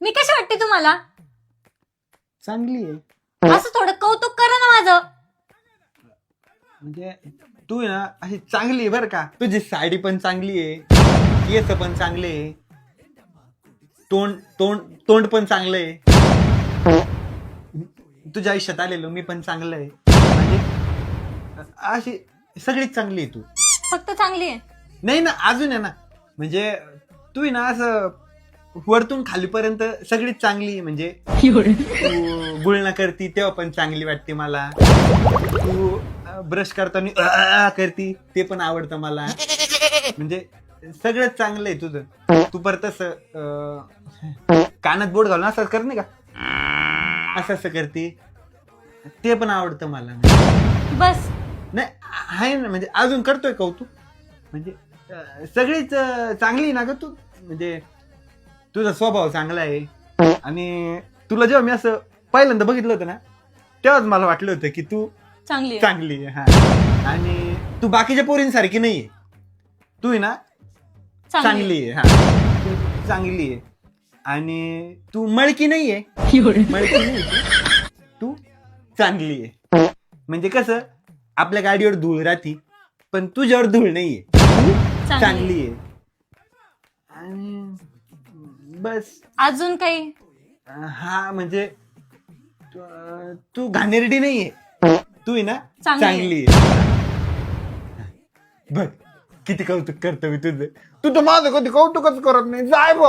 मी कशी वाटते तुम्हाला? चांगली आहे. असं थोडं कौतुक करा ना माझं. म्हणजे तू आहे ना अशी चांगली आहे बरं का. तुझी साडी पण चांगली आहे, केस पण चांगले आहे, तोंड तोंड तोंड पण चांगलं आहे. तुझ्या आयुष्यात आलेलो मी पण चांगलं आहे. म्हणजे अशी सगळीच चांगली आहे तू. फक्त चांगली आहे. नाही ना, अजून आहे ना. म्हणजे तू आहे ना असं वरतून खालीपर्यंत सगळीच चांगली आहे. म्हणजे तू गुळणा करती तेव्हा पण चांगली वाटते मला. तू ब्रश करताना करती ते पण आवडतं मला. म्हणजे सगळंच चांगलं आहे तुझं. तू परत असं कानात बोट घालून असं कर नाही का, असं असं करते ते पण आवडतं मला. बस नाही आहे ना, म्हणजे अजून करतोय कौतुक. म्हणजे सगळीच चांगली ना ग तू. म्हणजे तुझा स्वभाव चांगला आहे. आणि तुला जेव्हा मी असं पहिल्यांदा बघितलं होतं ना, तेव्हाच मला वाटलं होतं की तू चांगली आहे. चांगली आहे. हा, आणि तू बाकीच्या पोरींसारखी नाहीये. तू आहे ना चांगली आहे. हा, तू चांगली आहे. आणि तू मळकी नाहीये. मळकी नाही तू चांगली आहे. म्हणजे कसं आपल्या गाडीवर धूळ राहती पण तुझ्यावर धूळ नाहीये. तू चांगली आहे. आणि बस. अजून काही? हा म्हणजे तू घाणेरडी नाहीये. तू आहे ना चांगली आहे. चांगली आहे. बघ किती कौतुक करतो मी तुझं. तू तर माझं कधी कौतुकच करत नाही. जाय बा.